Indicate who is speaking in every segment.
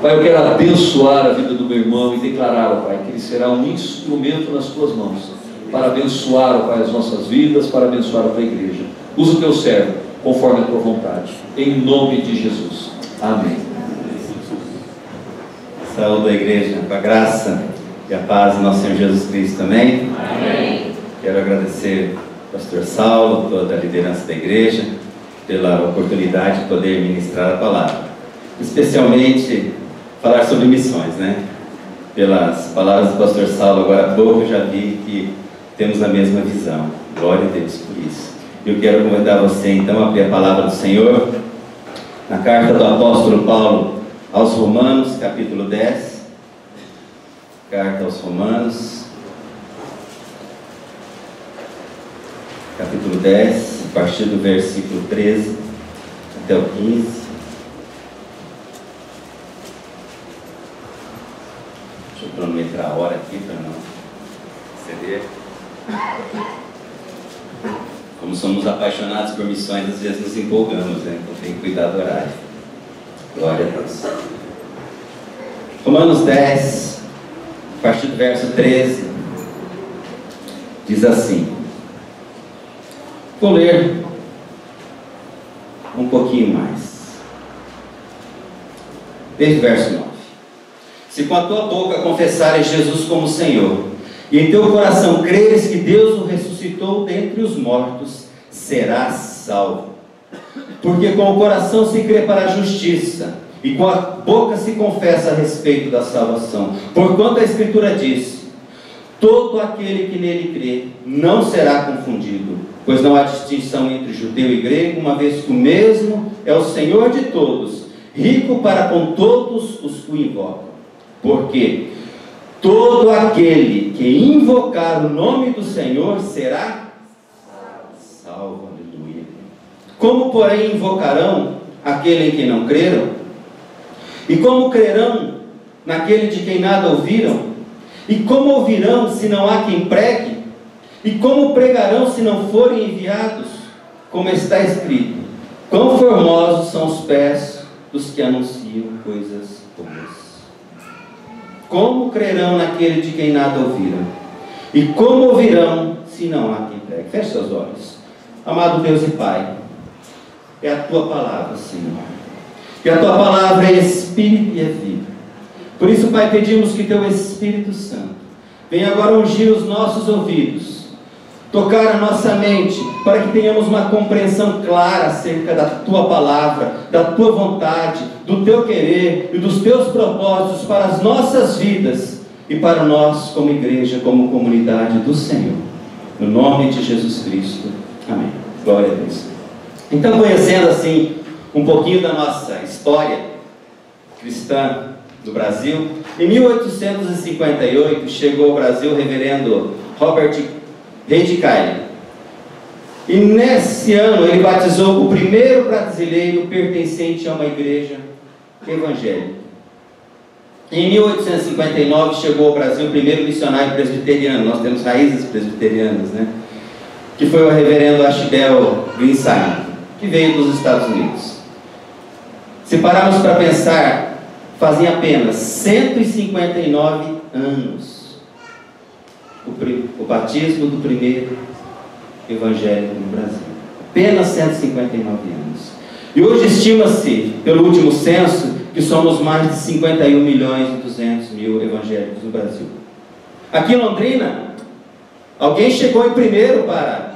Speaker 1: Pai, eu quero abençoar a vida do meu irmão e declarar, ó Pai, que ele será um instrumento nas tuas mãos para abençoar, ó Pai, as nossas vidas, para abençoar a tua igreja. Usa o teu servo conforme a tua vontade, em nome de Jesus. Amém.
Speaker 2: Saúde a igreja, com a graça e a paz do nosso Senhor Jesus Cristo. Amém?
Speaker 3: Amém.
Speaker 2: Quero agradecer ao pastor Saulo, toda a liderança da igreja, pela oportunidade de poder ministrar a palavra, especialmente falar sobre missões, né? Pelas palavras do pastor Saulo agora há pouco, eu já vi que temos a mesma visão. Glória a Deus por isso. Eu quero convidar você então a abrir a palavra do Senhor na carta do apóstolo Paulo aos Romanos, capítulo 10. Carta aos Romanos, capítulo 10, a partir do versículo 13 até o 15. Deixa eu cronometrar a hora aqui para não exceder. Como somos apaixonados por missões, às vezes nos empolgamos, né? Então tem que cuidar do horário. Glória a Deus. Romanos 10, a partir do verso 13, diz assim. Vou ler um pouquinho mais. Desde o verso 9. Se com a tua boca confessares Jesus como Senhor, e em teu coração creres que Deus o ressuscitou dentre os mortos, serás salvo. Porque com o coração se crê para a justiça, e com a boca se confessa a respeito da salvação. Porquanto a Escritura diz: todo aquele que nele crê não será confundido, pois não há distinção entre judeu e grego, uma vez que o mesmo é o Senhor de todos, rico para com todos os que o invocam. Porque todo aquele que invocar o nome do Senhor será salvo. Aleluia. Como, porém, invocarão aquele em quem não creram? E como crerão naquele de quem nada ouviram? E como ouvirão se não há quem pregue? E como pregarão se não forem enviados? Como está escrito: quão formosos são os pés dos que anunciam coisas boas. Como crerão naquele de quem nada ouviram? E como ouvirão se não há quem pregue? Feche seus olhos. Amado Deus e Pai, é a tua palavra, Senhor. E a tua palavra é Espírito e é vida. Por isso, Pai, pedimos que teu Espírito Santo venha agora ungir os nossos ouvidos, tocar a nossa mente, para que tenhamos uma compreensão clara acerca da tua palavra, da tua vontade, do teu querer e dos teus propósitos para as nossas vidas e para nós como igreja, como comunidade do Senhor. No nome de Jesus Cristo. Amém. Glória a Deus. Então, conhecendo assim um pouquinho da nossa história cristã do Brasil, em 1858 chegou ao Brasil o reverendo Robert Reid Cayley. E nesse ano ele batizou o primeiro brasileiro pertencente a uma igreja evangélica. Em 1859 chegou ao Brasil o primeiro missionário presbiteriano. Nós temos raízes presbiterianas, né? Que foi o reverendo Ashbel Greenside, que veio dos Estados Unidos. Se pararmos para pensar, fazem apenas 159 anos o batismo do primeiro evangélico no Brasil. Apenas 159 anos. E hoje estima-se, pelo último censo, que somos mais de 51 milhões e 200 mil evangélicos no Brasil. Aqui em Londrina, alguém chegou em primeiro para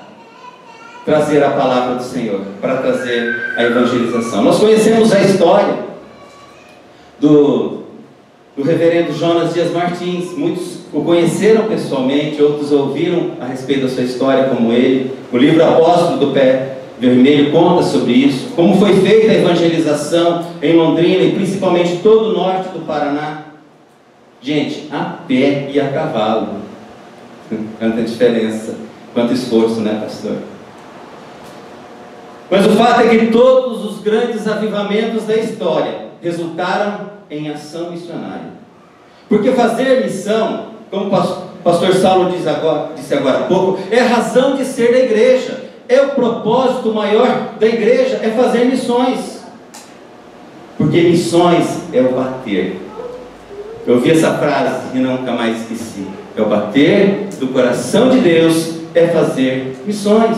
Speaker 2: trazer a palavra do Senhor, para trazer a evangelização. Nós conhecemos a história do reverendo Jonas Dias Martins. Muitos o conheceram pessoalmente, outros ouviram a respeito da sua história como ele. O livro Apóstolo do Pé Vermelho conta sobre isso, como foi feita a evangelização em Londrina e principalmente todo o norte do Paraná. Gente, a pé e a cavalo. Quanta diferença, quanto esforço, né, pastor? Mas o fato é que todos os grandes avivamentos da história resultaram em ação missionária. Porque fazer missão, como o pastor Saulo disse agora há pouco, é a razão de ser da igreja. É o propósito maior da igreja, é fazer missões. Porque missões é o bater. Eu ouvi essa frase e nunca mais esqueci. É o bater do coração de Deus, é fazer missões.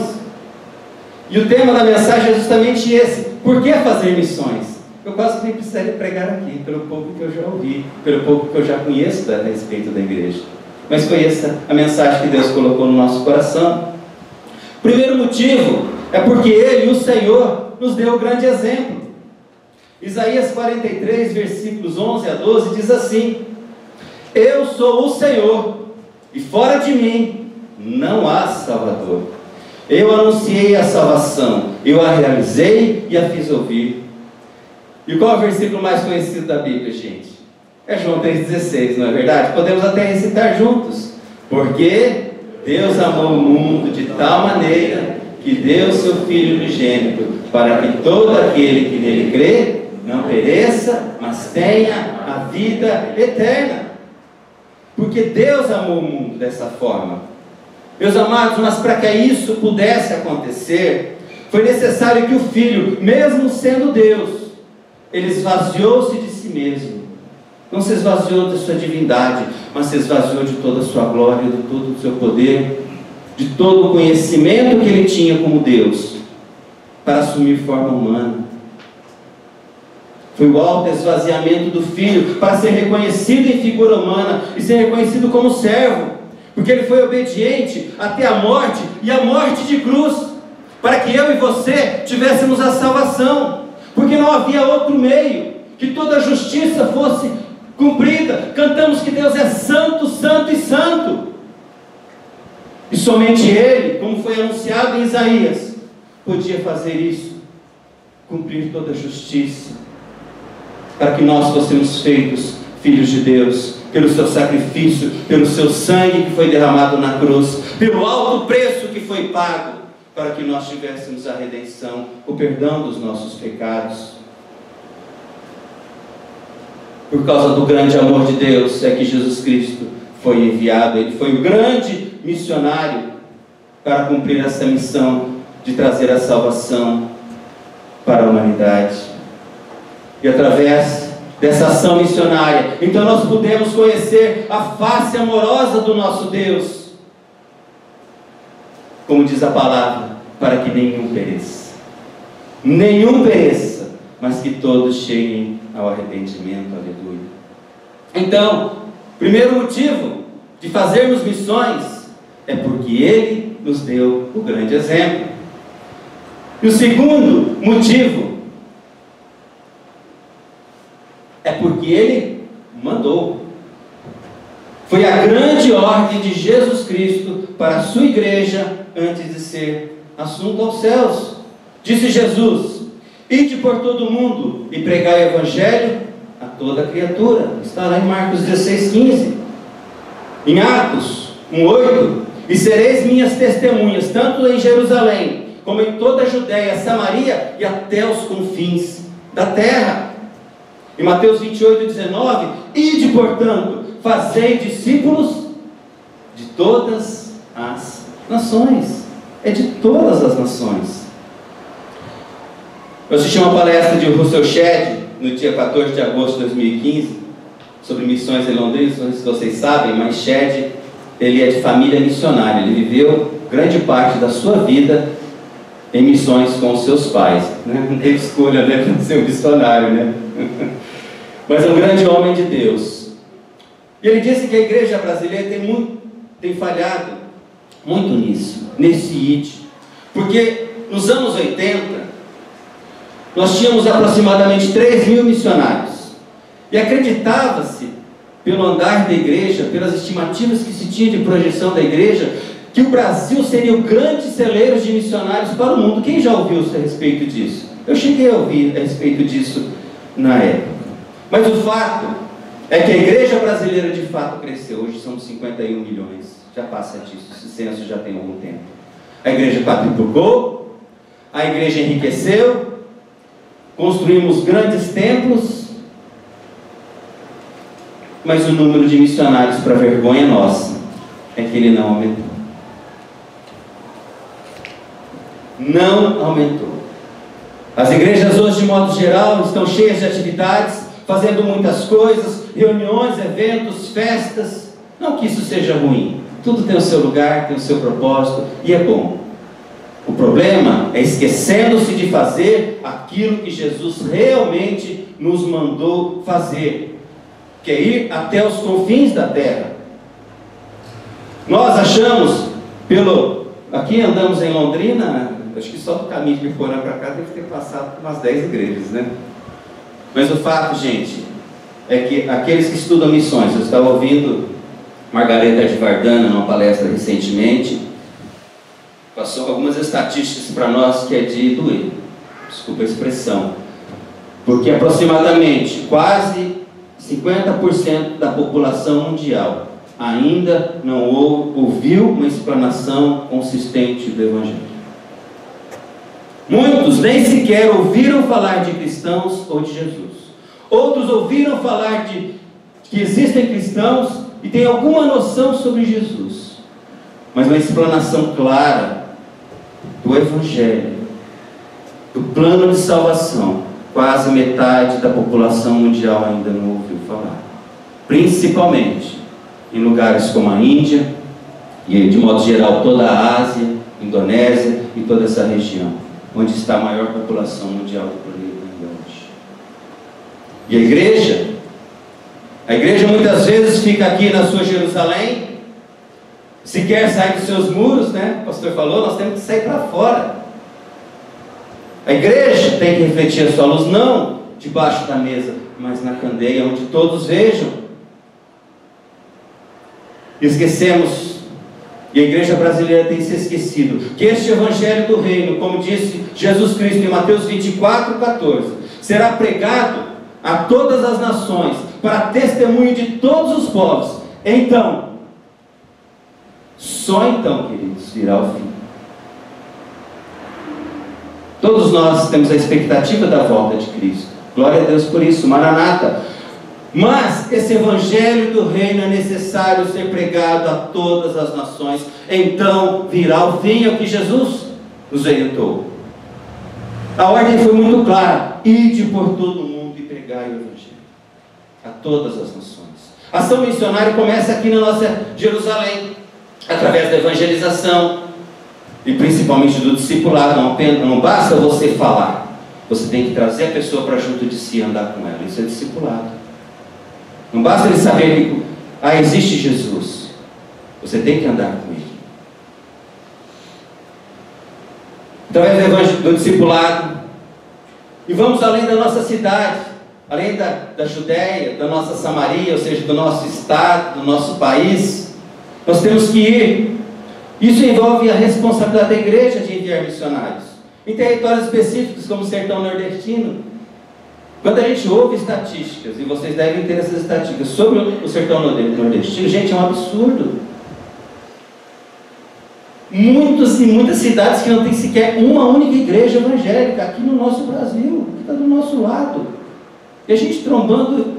Speaker 2: E o tema da mensagem é justamente esse. Por que fazer missões? Eu quase que nem precisaria pregar aqui, pelo pouco que eu já ouvi, pelo pouco que eu já conheço a respeito da igreja. Mas foi essa a mensagem que Deus colocou no nosso coração. Primeiro motivo é porque Ele, o Senhor, nos deu um grande exemplo. Isaías 43, versículos 11 a 12, diz assim: Eu sou o Senhor, e fora de mim não há Salvador. Eu anunciei a salvação, eu a realizei e a fiz ouvir. E qual é o versículo mais conhecido da Bíblia, gente? É João 3,16, não é verdade? Podemos até recitar juntos. Porque Deus amou o mundo de tal maneira que deu seu Filho unigênito, para que todo aquele que nele crê não pereça, mas tenha a vida eterna. Porque Deus amou o mundo dessa forma. Meus amados, mas para que isso pudesse acontecer, foi necessário que o Filho, mesmo sendo Deus, Ele esvaziou-se de si mesmo. Não se esvaziou da sua divindade, mas se esvaziou de toda a sua glória, de todo o seu poder, de todo o conhecimento que Ele tinha como Deus, para assumir forma humana. Foi o alto esvaziamento do Filho, para ser reconhecido em figura humana, e ser reconhecido como servo, porque Ele foi obediente até a morte, e a morte de cruz, para que eu e você tivéssemos a salvação, porque não havia outro meio, que toda a justiça fosse cumprida. Cantamos que Deus é santo, santo e santo, e somente Ele, como foi anunciado em Isaías, podia fazer isso, cumprir toda a justiça, para que nós fôssemos feitos filhos de Deus, pelo seu sacrifício, pelo seu sangue que foi derramado na cruz, pelo alto preço que foi pago, para que nós tivéssemos a redenção, o perdão dos nossos pecados. Por causa do grande amor de Deus, é que Jesus Cristo foi enviado. Ele foi o grande missionário para cumprir essa missão de trazer a salvação para a humanidade. E através dessa ação missionária, então nós pudemos conhecer a face amorosa do nosso Deus, como diz a palavra, para que nenhum pereça, mas que todos cheguem ao arrependimento. Aleluia. Então, primeiro motivo de fazermos missões é porque Ele nos deu o grande exemplo. E o segundo motivo é porque Ele mandou. Foi a grande ordem de Jesus Cristo para a sua igreja antes de ser assunto aos céus. Disse Jesus: ide por todo o mundo e pregai o evangelho a toda criatura. Está lá em Marcos 16:15. Em Atos 1:8: e sereis minhas testemunhas, tanto em Jerusalém, como em toda a Judéia, Samaria e até os confins da terra. Em Mateus 28:19: ide, portanto, fazei discípulos de todas as nações. É de todas as nações. Eu assisti uma palestra de Russell Shedd no dia 14 de agosto de 2015 sobre missões em Londrina. Não sei se vocês sabem, mas Shedd, ele é de família missionária. Ele viveu grande parte da sua vida em missões com os seus pais, né? Não teve escolha, né, para ser um missionário, né? Mas é um grande homem de Deus. E ele disse que a igreja brasileira tem falhado muito nesse id. Porque nos anos 80, nós tínhamos aproximadamente 3.000 missionários. E acreditava-se, pelo andar da igreja, pelas estimativas que se tinha de projeção da igreja, que o Brasil seria o grande celeiro de missionários para o mundo. Quem já ouviu a respeito disso? Eu cheguei a ouvir a respeito disso na época. Mas o fato é que a igreja brasileira de fato cresceu. Hoje somos 51 milhões. Já passa disso. Esse censo já tem algum tempo. A igreja quadruplicou. A igreja enriqueceu. Construímos grandes templos. Mas o número de missionários, para vergonha nossa, é que ele não aumentou. Não aumentou. As igrejas hoje, de modo geral, estão cheias de atividades, fazendo muitas coisas, reuniões, eventos, festas. Não que isso seja ruim. Tudo tem o seu lugar, tem o seu propósito e é bom. O problema é esquecendo-se de fazer aquilo que Jesus realmente nos mandou fazer, que é ir até os confins da terra. Nós achamos, aqui andamos em Londrina, acho que só do caminho de Biporã para cá deve ter passado por umas 10 igrejas, né? Mas o fato, gente, é que aqueles que estudam missões, eu estava ouvindo Margareta de Vardana numa palestra recentemente, passou algumas estatísticas para nós que é de doer, desculpa a expressão, porque aproximadamente quase 50% da população mundial ainda não ouviu uma explanação consistente do Evangelho. Muitos nem sequer ouviram falar de cristãos ou de Jesus. Outros ouviram falar de que existem cristãos e têm alguma noção sobre Jesus, mas uma explanação clara do Evangelho, do plano de salvação, quase metade da população mundial ainda não ouviu falar. Principalmente em lugares como a Índia e, de modo geral, toda a Ásia, Indonésia e toda essa região, onde está a maior população mundial do planeta ainda hoje. E a igreja muitas vezes fica aqui na sua Jerusalém, se quer sair dos seus muros, né? O pastor falou, nós temos que sair para fora. A igreja tem que refletir a sua luz, não debaixo da mesa, mas na candeia, onde todos vejam. Esquecemos, e a igreja brasileira tem se esquecido, que este Evangelho do Reino, como disse Jesus Cristo em Mateus 24:14, será pregado a todas as nações, para testemunho de todos os povos. Então, só então, queridos, virá o fim. Todos nós temos a expectativa da volta de Cristo. Glória a Deus por isso, Maranata. Mas esse Evangelho do Reino é necessário ser pregado a todas as nações. Então virá o fim, é o que Jesus nos orientou. A ordem foi muito clara: ide por todo o mundo e pregai o Evangelho a todas as nações. A ação missionária começa aqui na nossa Jerusalém, através da evangelização e principalmente do discipulado. Não basta você falar, você tem que trazer a pessoa para junto de si e andar com ela. Isso é discipulado. Não basta ele saber que existe Jesus, você tem que andar com ele. Através do discipulado. E vamos além da nossa cidade, além da Judéia, da nossa Samaria, ou seja, do nosso estado, do nosso país. Nós temos que ir. Isso envolve a responsabilidade da igreja de enviar missionários em territórios específicos, como o sertão nordestino. Quando a gente ouve estatísticas, e vocês devem ter essas estatísticas sobre o sertão nordestino, gente, é um absurdo. Muitas cidades que não tem sequer uma única igreja evangélica aqui no nosso Brasil, que está do nosso lado. E a gente trombando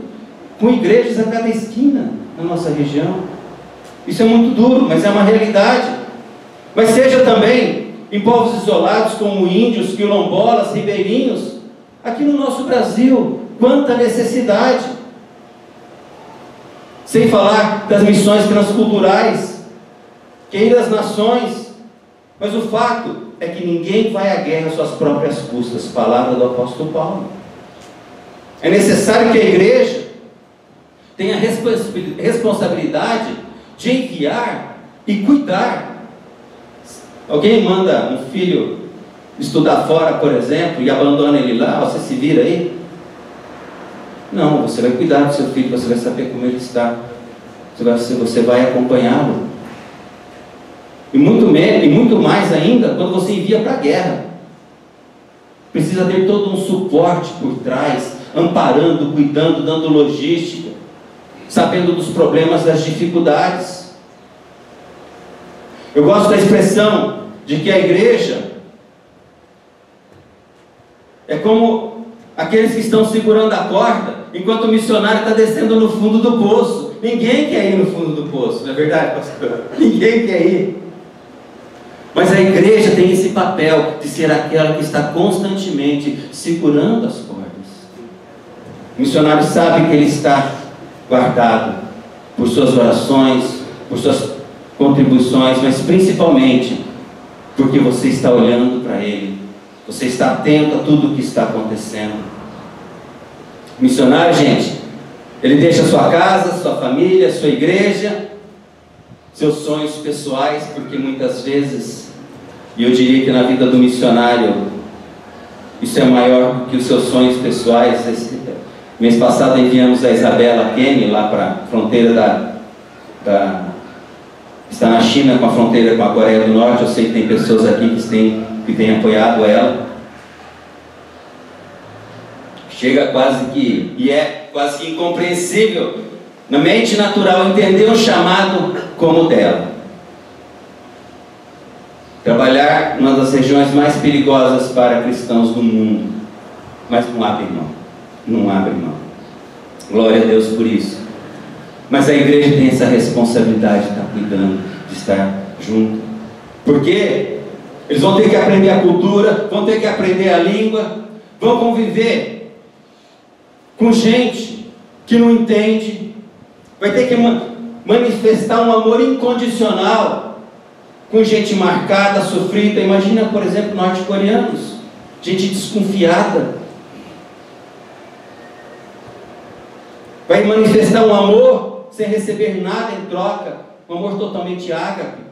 Speaker 2: com igrejas a cada esquina na nossa região. Isso é muito duro, mas é uma realidade. Mas seja também em povos isolados como índios, quilombolas, ribeirinhos, aqui no nosso Brasil, quanta necessidade. Sem falar das missões transculturais, que ir às nações. Mas o fato é que ninguém vai à guerra às suas próprias custas. Palavra do apóstolo Paulo. É necessário que a igreja tenha responsabilidade de enviar e cuidar. Alguém manda um filho estudar fora, por exemplo, e abandona ele lá, você se vira aí? Não, você vai cuidar do seu filho, você vai saber como ele está, você vai acompanhá-lo. E muito mais ainda quando você envia para a guerra. Precisa ter todo um suporte por trás, amparando, cuidando, dando logística, sabendo dos problemas, das dificuldades. Eu gosto da expressão de que a igreja é como aqueles que estão segurando a corda enquanto o missionário está descendo no fundo do poço. Ninguém quer ir no fundo do poço, não é verdade, pastor? Ninguém quer ir. Mas a igreja tem esse papel de ser aquela que está constantemente segurando as cordas. O missionário sabe que ele está guardado por suas orações, por suas contribuições, mas principalmente porque você está olhando para ele, você está atento a tudo o que está acontecendo. O missionário, gente, ele deixa sua casa, sua família, sua igreja, seus sonhos pessoais, porque muitas vezes, e eu diria que na vida do missionário isso é maior do que os seus sonhos pessoais. Mês passado enviamos a Isabela Kenny lá para a fronteira está na China, com a fronteira com a Coreia do Norte. Eu sei que tem pessoas aqui que têm apoiado ela. Chega quase que, e é quase que incompreensível na mente natural entender um chamado como o dela. Trabalhar numa das regiões mais perigosas para cristãos do mundo, mas não abre mão, não abre mão. Glória a Deus por isso. Mas a igreja tem essa responsabilidade de estar cuidando, de estar junto, porque eles vão ter que aprender a cultura, vão ter que aprender a língua, vão conviver com gente que não entende, vai ter que manifestar um amor incondicional com gente marcada, sofrida. Imagina, por exemplo, norte-coreanos, gente desconfiada. Vai manifestar um amor sem receber nada em troca, um amor totalmente ágape.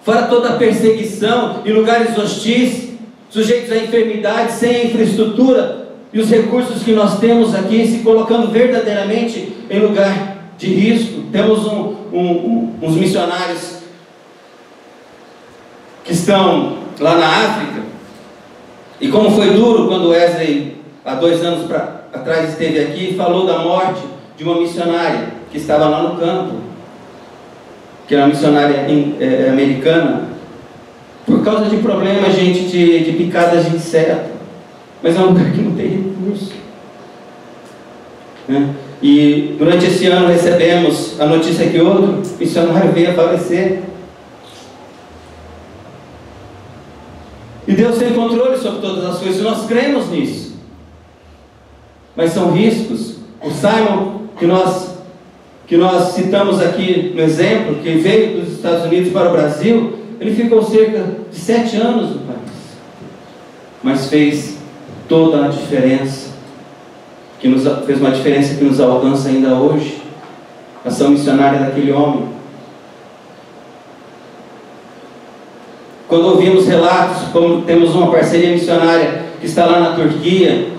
Speaker 2: Fora toda a perseguição em lugares hostis, sujeitos a enfermidades, sem infraestrutura e os recursos que nós temos aqui, se colocando verdadeiramente em lugar de risco. Temos uns missionários que estão lá na África, e como foi duro quando Wesley, há 2 anos atrás, esteve aqui e falou da morte de uma missionária que estava lá no campo, que era uma missionária americana, por causa de problemas, gente, de picadas de inseto. Mas é um lugar que não tem recurso, né? E durante esse ano recebemos a notícia que outro missionário veio a falecer. E Deus tem controle sobre todas as coisas, nós cremos nisso. Mas são riscos. O Simon, que nós citamos aqui no exemplo, que veio dos Estados Unidos para o Brasil, ele ficou cerca de 7 anos no país, mas fez toda a diferença, fez uma diferença que nos alcança ainda hoje. A ação missionária daquele homem. Quando ouvimos relatos, como temos uma parceria missionária que está lá na Turquia,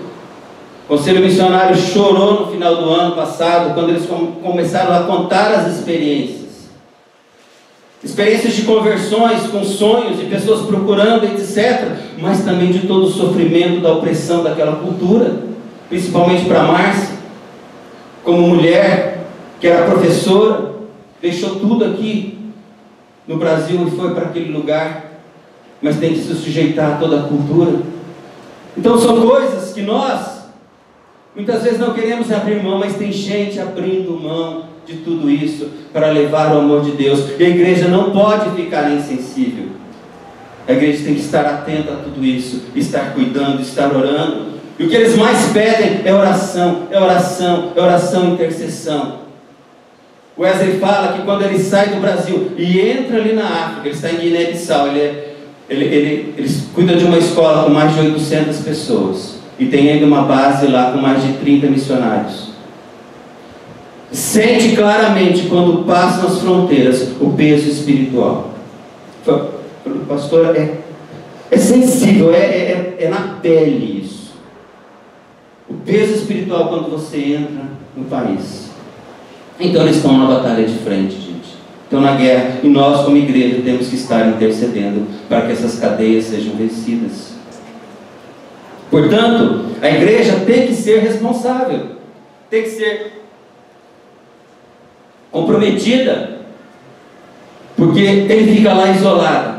Speaker 2: o Conselho Missionário chorou no final do ano passado, quando eles começaram a contar as experiências de conversões, com sonhos, de pessoas procurando, etc., mas também de todo o sofrimento da opressão daquela cultura, principalmente para Márcia, como mulher, que era professora, deixou tudo aqui no Brasil e foi para aquele lugar, mas tem que se sujeitar a toda a cultura. Então são coisas que nós muitas vezes não queremos abrir mão, mas tem gente abrindo mão de tudo isso para levar o amor de Deus. E a igreja não pode ficar insensível. A igreja tem que estar atenta a tudo isso, estar cuidando, estar orando. E o que eles mais pedem é oração, é oração, é oração e intercessão. O Wesley fala que quando ele sai do Brasil e entra ali na África, ele está em Guiné-Bissau, eles cuidam de uma escola com mais de 800 pessoas. E tem ainda uma base lá com mais de 30 missionários. Sente claramente, quando passam as fronteiras, o peso espiritual. Pastor, é sensível, é na pele isso. O peso espiritual quando você entra no país. Então eles estão na batalha de frente, gente. Estão na guerra. E nós, como igreja, temos que estar intercedendo para que essas cadeias sejam vencidas. Portanto, a igreja tem que ser responsável, tem que ser comprometida, porque ele fica lá isolado.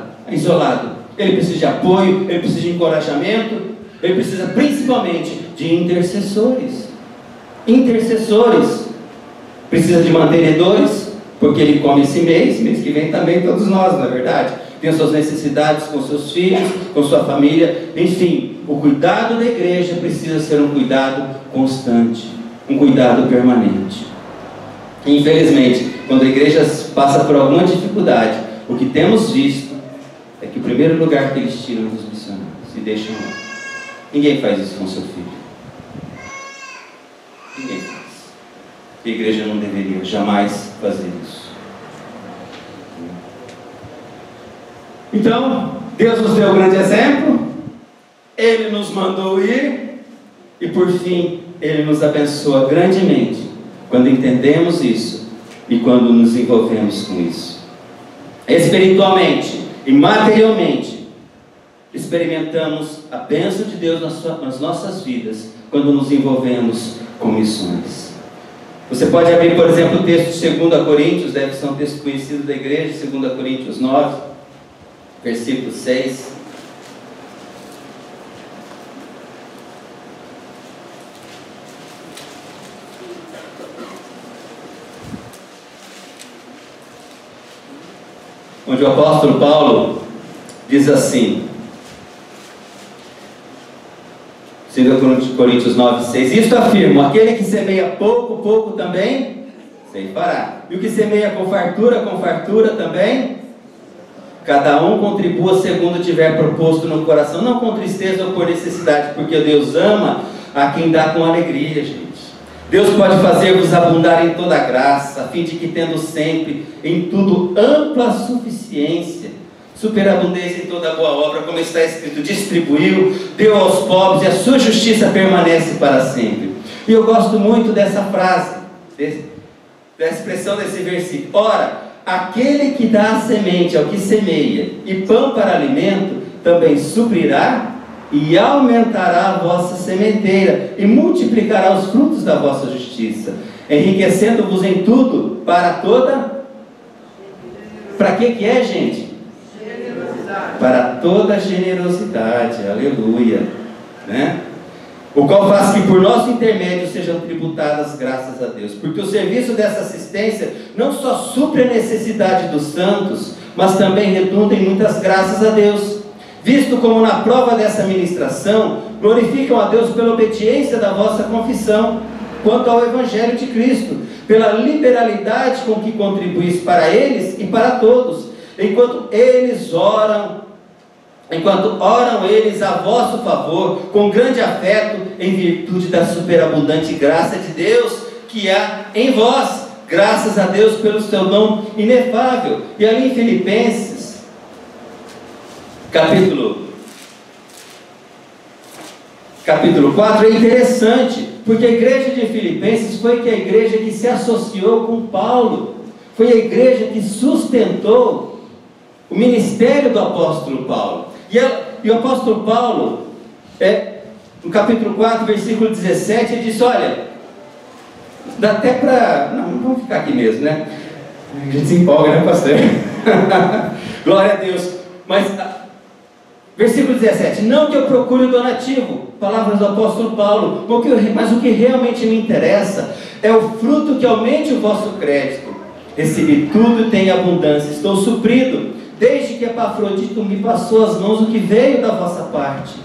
Speaker 2: Ele precisa de apoio, ele precisa de encorajamento, ele precisa principalmente de intercessores. Precisa de mantenedores, porque ele come esse mês que vem também todos nós, não é verdade? Tem as suas necessidades com seus filhos, com sua família, enfim, o cuidado da igreja precisa ser um cuidado constante, um cuidado permanente. E, infelizmente, quando a igreja passa por alguma dificuldade, o que temos visto é que o primeiro lugar que eles tiram dos missionários e deixam lá. Ninguém faz isso com seu filho. Ninguém faz. A igreja não deveria jamais fazer isso. Então, Deus nos deu um grande exemplo, Ele nos mandou ir, e por fim, Ele nos abençoa grandemente, quando entendemos isso, e quando nos envolvemos com isso. Espiritualmente e materialmente, experimentamos a bênção de Deus nas nossas vidas, quando nos envolvemos com missões. Você pode abrir, por exemplo, o texto de 2 Coríntios, deve ser um texto conhecido da igreja, 2 Coríntios 9, versículo 6. Onde o apóstolo Paulo diz assim, 2 Coríntios 9, 6, isto afirmo, aquele que semeia pouco, pouco também ceifará, e o que semeia com fartura também, cada um contribua segundo tiver proposto no coração, não com tristeza ou por necessidade, porque Deus ama a quem dá com alegria, gente. Deus pode fazer-vos abundar em toda graça, a fim de que, tendo sempre em tudo ampla suficiência, superabundância em toda boa obra, como está escrito, distribuiu, deu aos pobres, e a sua justiça permanece para sempre. E eu gosto muito dessa frase, da expressão desse versículo. Ora, aquele que dá a semente ao que semeia e pão para alimento, também suprirá e aumentará a vossa sementeira e multiplicará os frutos da vossa justiça, enriquecendo-vos em tudo para toda... Para que é, gente? Generosidade. Para toda generosidade, aleluia, né? O qual faz que por nosso intermédio sejam tributadas graças a Deus, porque o serviço dessa assistência não só supre a necessidade dos santos, mas também redunda em muitas graças a Deus, visto como na prova dessa ministração glorificam a Deus pela obediência da vossa confissão quanto ao Evangelho de Cristo, pela liberalidade com que contribuís para eles e para todos, enquanto oram eles a vosso favor, com grande afeto, em virtude da superabundante graça de Deus que há em vós, graças a Deus pelo seu dom inefável. E ali em Filipenses, capítulo 4, é interessante, porque a igreja de Filipenses foi a igreja que se associou com Paulo, foi a igreja que sustentou o ministério do apóstolo Paulo. E o apóstolo Paulo, no capítulo 4, versículo 17, ele disse, olha, dá até para... Não vamos ficar aqui mesmo, né? A gente se empolga, né, pastor? Glória a Deus. Mas, versículo 17, não que eu procure o donativo, palavras do apóstolo Paulo, mas o que realmente me interessa é o fruto que aumente o vosso crédito. Recebi tudo e tenho abundância, estou suprido, desde que Epafrodito me passou às mãos o que veio da vossa parte.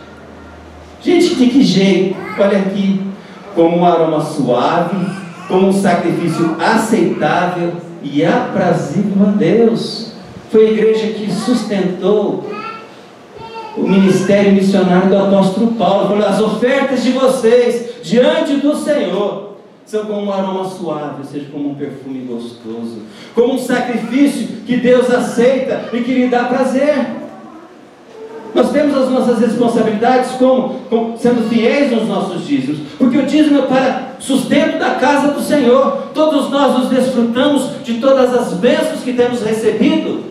Speaker 2: Gente, de que jeito? Olha aqui, como um aroma suave, como um sacrifício aceitável e aprazível a Deus. Foi a igreja que sustentou o ministério missionário do apóstolo Paulo. Falou, as ofertas de vocês diante do Senhor são como um aroma suave, ou seja, como um perfume gostoso, como um sacrifício que Deus aceita e que lhe dá prazer. Nós temos as nossas responsabilidades como sendo fiéis nos nossos dízimos, porque o dízimo é para sustento da casa do Senhor. Todos nós nos desfrutamos de todas as bênçãos que temos recebido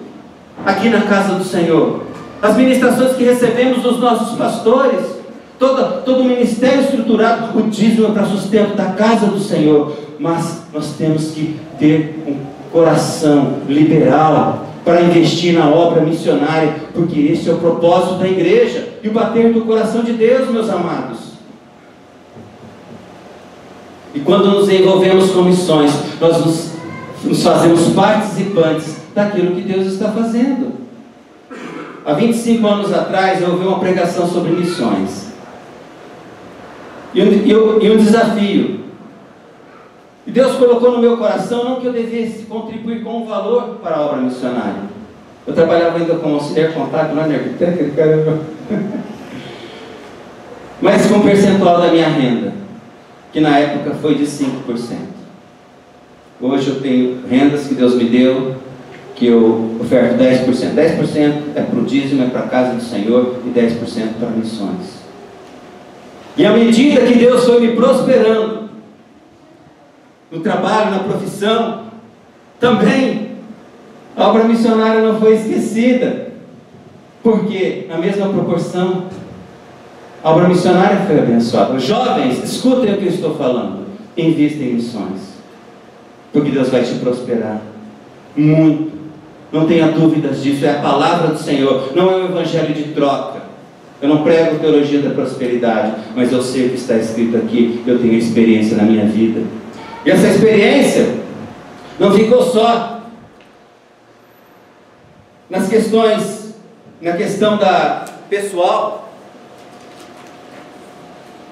Speaker 2: aqui na casa do Senhor, as ministrações que recebemos dos nossos pastores, todo o ministério estruturado. O dízimo é para sustento da casa do Senhor, mas nós temos que ter um coração liberal para investir na obra missionária, porque esse é o propósito da igreja e o bater do coração de Deus, meus amados. E quando nos envolvemos com missões, nós nos nos fazemos participantes daquilo que Deus está fazendo. Há 25 anos atrás eu ouvi uma pregação sobre missões. E um desafio. E Deus colocou no meu coração não que eu devesse contribuir com um valor para a obra missionária. Eu trabalhava ainda como auxiliar contábil lá na arquitetura, caramba. Mas com um percentual da minha renda, que na época foi de 5%. Hoje eu tenho rendas que Deus me deu, que eu oferto 10%. 10% é para o dízimo, é para a casa do Senhor, e 10% para missões. E à medida que Deus foi me prosperando, no trabalho, na profissão, também a obra missionária não foi esquecida, porque na mesma proporção a obra missionária foi abençoada. Os jovens, escutem o que eu estou falando, invistem em missões, porque Deus vai te prosperar muito, não tenha dúvidas disso. É a palavra do Senhor, não é um evangelho de troca. Eu não prego teologia da prosperidade, mas eu sei o que está escrito aqui. Eu tenho experiência na minha vida, e essa experiência não ficou só nas questões, na questão da pessoal,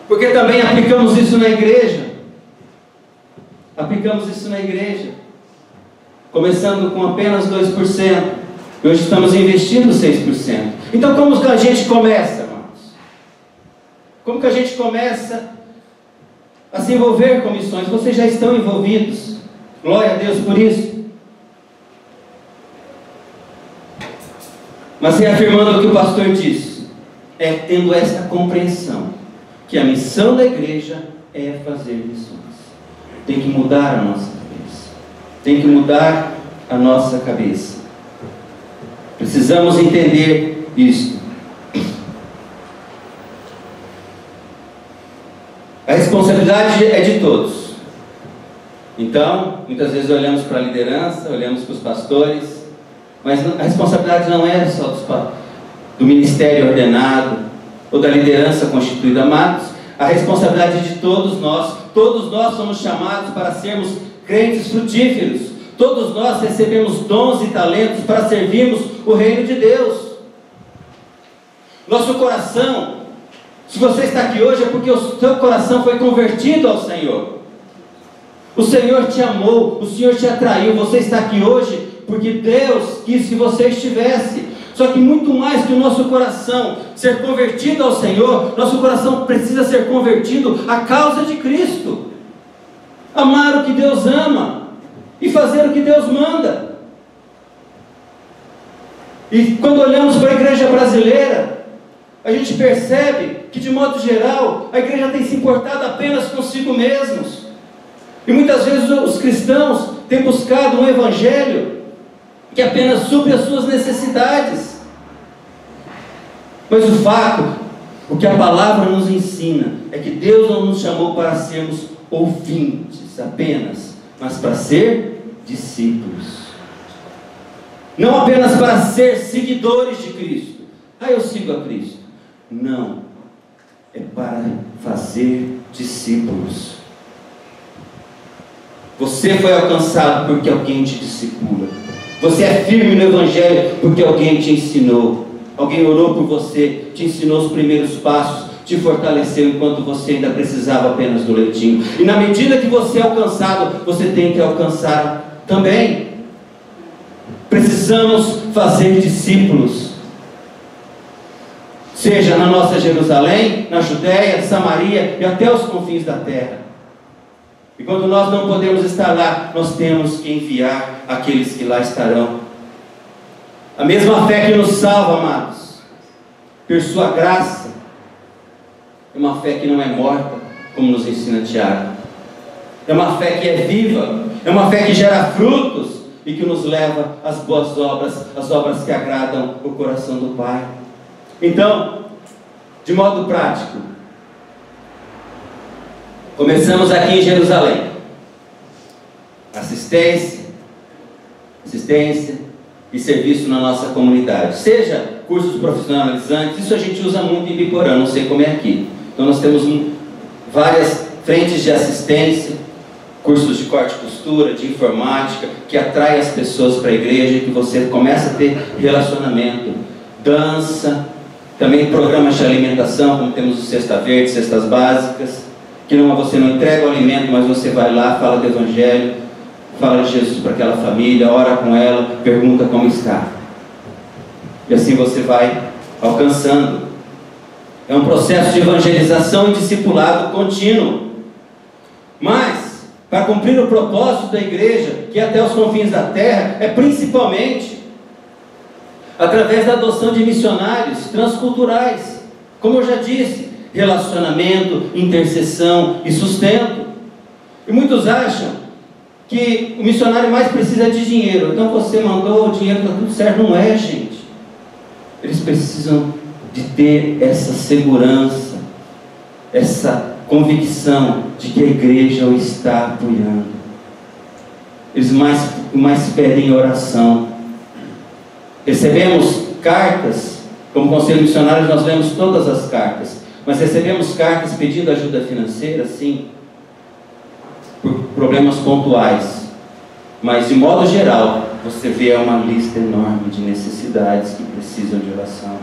Speaker 2: porque também aplicamos isso na igreja. Aplicamos isso na igreja, começando com apenas 2%, e hoje estamos investindo 6%. Então como que a gente começa, irmãos? Como que a gente começa a se envolver com missões? Vocês já estão envolvidos, glória a Deus por isso. Mas reafirmando o que o pastor disse, é tendo esta compreensão, que a missão da igreja é fazer missões. Tem que mudar a nossa cabeça. Tem que mudar a nossa cabeça. Precisamos entender isso. A responsabilidade é de todos. Então, muitas vezes olhamos para a liderança, olhamos para os pastores, mas a responsabilidade não é só do ministério ordenado ou da liderança constituída, amados. A responsabilidade é de todos nós. Todos nós somos chamados para sermos crentes frutíferos. Todos nós recebemos dons e talentos para servirmos o reino de Deus. Nosso coração, se você está aqui hoje, é porque o seu coração foi convertido ao Senhor. O Senhor te amou, o Senhor te atraiu. Você está aqui hoje porque Deus quis que você estivesse. Só que muito mais que o nosso coração ser convertido ao Senhor, nosso coração precisa ser convertido à causa de Cristo. Amar o que Deus ama e fazer o que Deus manda. E quando olhamos para a igreja brasileira, a gente percebe que, de modo geral, a igreja tem se importado apenas consigo mesmos. E muitas vezes os cristãos têm buscado um evangelho que apenas supre as suas necessidades. Mas o fato, o que a palavra nos ensina, é que Deus não nos chamou para sermos ouvintes apenas, mas para ser discípulos. Não apenas para ser seguidores de Cristo. Eu sigo a Cristo. Não, é para fazer discípulos. Você foi alcançado porque alguém te discipula. Você é firme no evangelho porque alguém te ensinou. Alguém orou por você, te ensinou os primeiros passos, te fortaleceu enquanto você ainda precisava apenas do leitinho. E na medida que você é alcançado, você tem que alcançar também. Precisamos fazer discípulos. Seja na nossa Jerusalém, na Judéia, Samaria e até os confins da terra. E quando nós não podemos estar lá, nós temos que enviar aqueles que lá estarão. A mesma fé que nos salva, amados, por sua graça, é uma fé que não é morta, como nos ensina Tiago. É uma fé que é viva, é uma fé que gera frutos e que nos leva às boas obras, às obras que agradam o coração do Pai. Então, de modo prático, começamos aqui em Jerusalém. Assistência e serviço na nossa comunidade. Seja cursos profissionalizantes, isso a gente usa muito em Biporã, não sei como é aqui. Então nós temos várias frentes de assistência, cursos de corte e costura, de informática, que atrai as pessoas para a igreja, que você começa a ter relacionamento, dança, também programas de alimentação, como temos o Cesta Verde, Cestas Básicas, que você não entrega o alimento, mas você vai lá, fala do Evangelho, fala de Jesus para aquela família, ora com ela, pergunta como está. E assim você vai alcançando. É um processo de evangelização e discipulado contínuo. Mas, para cumprir o propósito da igreja, que é até os confins da terra, é principalmente através da adoção de missionários transculturais. Como eu já disse, relacionamento, intercessão e sustento. E muitos acham que o missionário mais precisa de dinheiro. Então você mandou o dinheiro, está tudo certo. Não é, gente. Eles precisam de ter essa segurança, essa convicção de que a igreja o está apoiando. Eles mais pedem oração. Recebemos cartas, como conselho missionário nós lemos todas as cartas, mas recebemos cartas pedindo ajuda financeira, sim, por problemas pontuais, mas de modo geral, você vê uma lista enorme de necessidades que precisam de oração.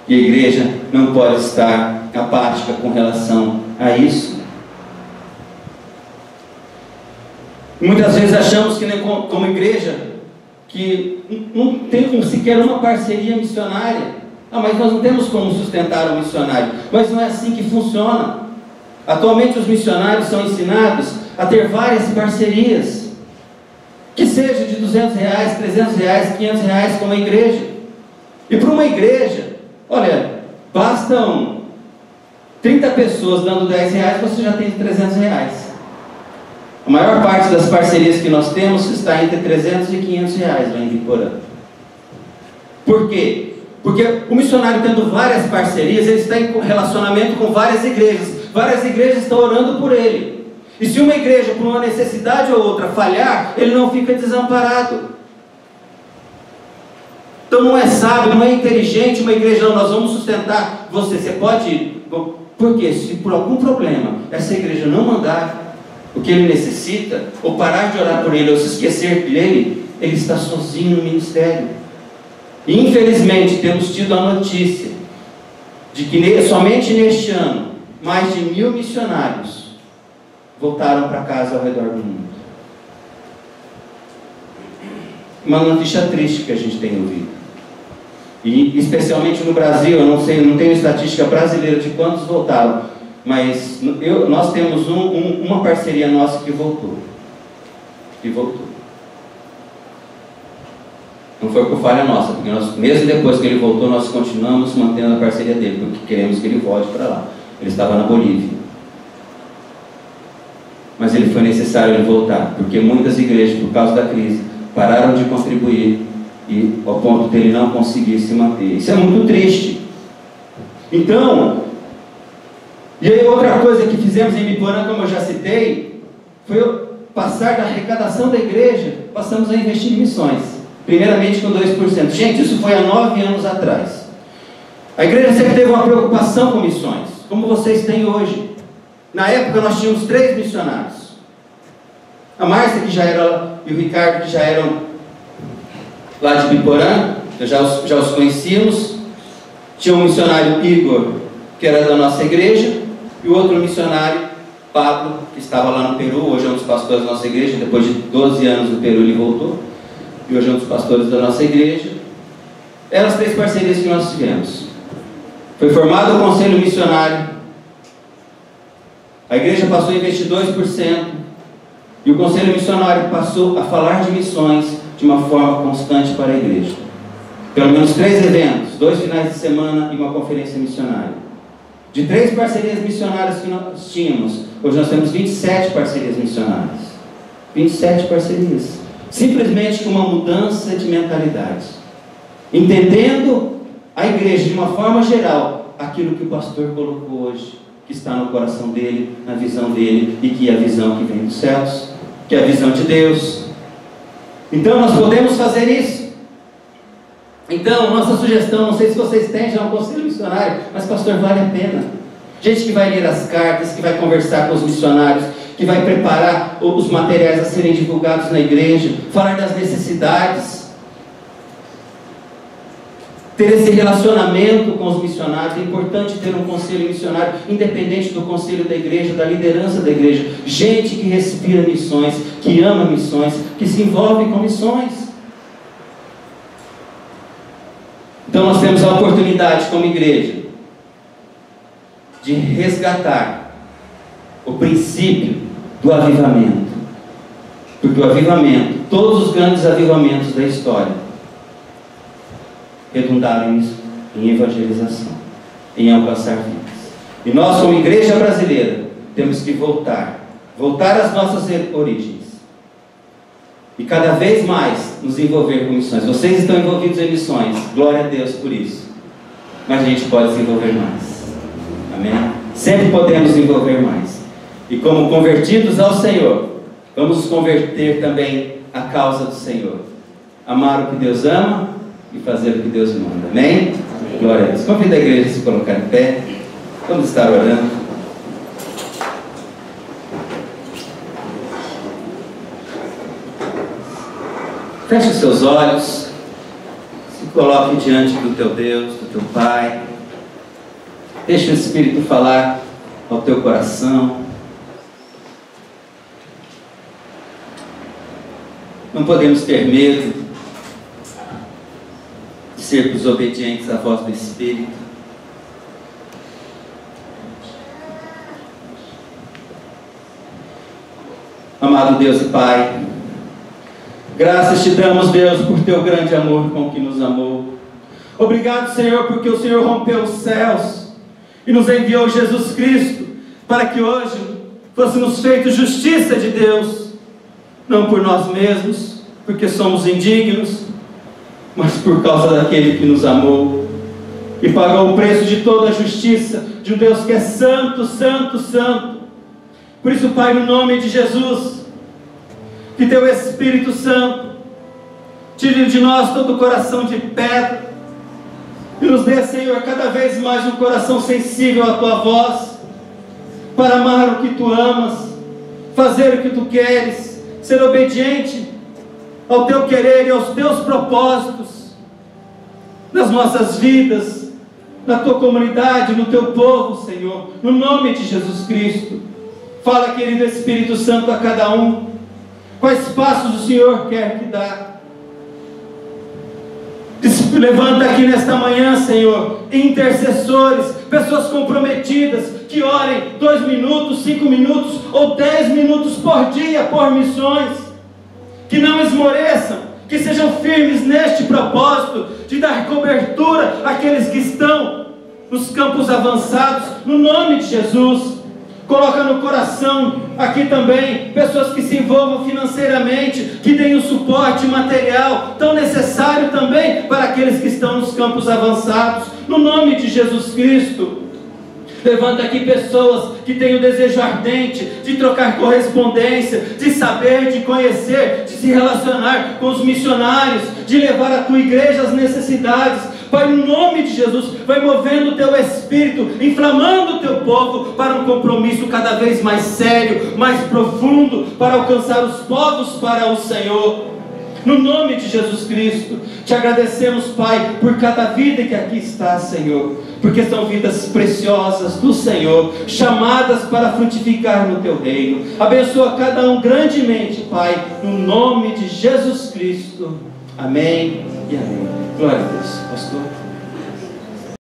Speaker 2: E a igreja não pode estar apática com relação a isso. Muitas vezes achamos que como igreja, que não tem sequer uma parceria missionária. Mas nós não temos como sustentar um missionário. Mas não é assim que funciona. Atualmente os missionários são ensinados a ter várias parcerias, que seja de R$200, R$300, R$500 com a igreja. E para uma igreja, olha, bastam 30 pessoas dando R$10, você já tem R$300. A maior parte das parcerias que nós temos está entre R$300 e R$500 lá em Biporã. Por quê? Porque o missionário tendo várias parcerias, ele está em relacionamento com várias igrejas. Várias igrejas estão orando por ele. E se uma igreja, por uma necessidade ou outra, falhar, ele não fica desamparado. Então não é sábio, não é inteligente uma igreja, não, nós vamos sustentar você. Você pode ir. Por quê? Se por algum problema essa igreja não mandar o que ele necessita, ou parar de orar por ele, ou se esquecer dele, ele está sozinho no ministério. E infelizmente temos tido a notícia de que somente neste ano, mais de 1000 missionários voltaram para casa ao redor do mundo. Uma notícia triste que a gente tem ouvido. E especialmente no Brasil, eu não sei, não tenho estatística brasileira de quantos voltaram, mas nós temos uma parceria nossa que voltou. Não foi por falha nossa, porque nós, mesmo depois que ele voltou, nós continuamos mantendo a parceria dele, porque queremos que ele volte para lá. Ele estava na Bolívia. Mas ele foi necessário ele voltar, porque muitas igrejas, por causa da crise, pararam de contribuir e ao ponto dele não conseguir se manter. Isso é muito triste. Então, e aí outra coisa que fizemos em Biporã, como eu já citei, foi passar da arrecadação da igreja, passamos a investir em missões. Primeiramente com 2%. Gente, isso foi há 9 anos atrás. A igreja sempre teve uma preocupação com missões, como vocês têm hoje. Na época nós tínhamos 3 missionários. A Márcia, que já era, e o Ricardo, que já eram lá de Biporã, já os conhecíamos. Tinha um missionário, Igor, que era da nossa igreja, e o outro missionário, Pablo, que estava lá no Peru, hoje é um dos pastores da nossa igreja. Depois de 12 anos no Peru ele voltou, e hoje é um dos pastores da nossa igreja. Eram as 3 parcerias que nós tivemos. Foi formado o conselho missionário, a igreja passou a investir 2%, e o conselho missionário passou a falar de missões de uma forma constante para a igreja. Pelo menos 3 eventos, 2 finais de semana e uma conferência missionária. De 3 parcerias missionárias que nós tínhamos, hoje nós temos 27 parcerias missionárias. 27 parcerias. Simplesmente com uma mudança de mentalidade. Entendendo a igreja de uma forma geral, aquilo que o pastor colocou hoje, que está no coração dele, na visão dele, e que é a visão que vem dos céus, que é a visão de Deus. Então nós podemos fazer isso. Então, nossa sugestão, não sei se vocês têm já um conselho missionário, mas pastor, vale a pena. gente que vai ler as cartas, que vai conversar com os missionários, que vai preparar os materiais a serem divulgados na igreja, falar das necessidades, ter esse relacionamento com os missionários. É importante ter um conselho missionário, independente do conselho da igreja, da liderança da igreja, gente que respira missões, que ama missões, que se envolve com missões. Então nós temos a oportunidade como igreja de resgatar o princípio do avivamento, porque o avivamento, todos os grandes avivamentos da história redundaram em evangelização, em alcançar vidas. E nós, como igreja brasileira, temos que voltar às nossas origens e cada vez mais nos envolver com missões. Vocês estão envolvidos em missões, glória a Deus por isso, mas a gente pode se envolver mais. Amém? Sempre podemos envolver mais. E como convertidos ao Senhor, vamos nos converter também à causa do Senhor. Amar o que Deus ama e fazer o que Deus manda. Amém? Amém. Glória a Deus. Convido a igreja a se colocar em pé. Vamos estar orando. Feche os seus olhos. Se coloque diante do teu Deus, do teu Pai. Deixa o Espírito falar ao teu coração. Não podemos ter medo de sermos obedientes à voz do Espírito. Amado Deus e Pai, graças te damos, Deus, por teu grande amor com que nos amou. Obrigado, Senhor, porque o Senhor rompeu os céus e nos enviou Jesus Cristo para que hoje fôssemos feitos justiça de Deus, não por nós mesmos, porque somos indignos, mas por causa daquele que nos amou e pagou o preço de toda a justiça, de um Deus que é santo, santo, santo. Por isso, Pai, no nome de Jesus, que teu Espírito Santo tire de nós todo o coração de pedra e nos dê, Senhor, cada vez mais um coração sensível à tua voz, para amar o que tu amas, fazer o que tu queres, ser obediente ao teu querer e aos teus propósitos nas nossas vidas, na tua comunidade, no teu povo, Senhor, no nome de Jesus Cristo. Fala, querido Espírito Santo, a cada um quais passos o Senhor quer que dá. Levanta aqui nesta manhã, Senhor, intercessores, pessoas comprometidas, que orem 2 minutos, 5 minutos ou 10 minutos por dia por missões, que não esmoreçam, que sejam firmes neste propósito de dar cobertura àqueles que estão nos campos avançados, no nome de Jesus. Coloca no coração aqui também pessoas que se envolvam financeiramente, que deem o suporte material tão necessário também para aqueles que estão nos campos avançados, no nome de Jesus Cristo. Levanta aqui pessoas que têm o desejo ardente de trocar correspondência, de saber, de conhecer, de se relacionar com os missionários, de levar a tua igreja às necessidades. Pai, no nome de Jesus, vai movendo o teu Espírito, inflamando o teu povo para um compromisso cada vez mais sério, mais profundo, para alcançar os povos para o Senhor. No nome de Jesus Cristo, te agradecemos, Pai, por cada vida que aqui está, Senhor, porque são vidas preciosas do Senhor, chamadas para frutificar no teu reino. Abençoa cada um grandemente, Pai, no nome de Jesus Cristo. Amém e amém. Glória a Deus. Pastor.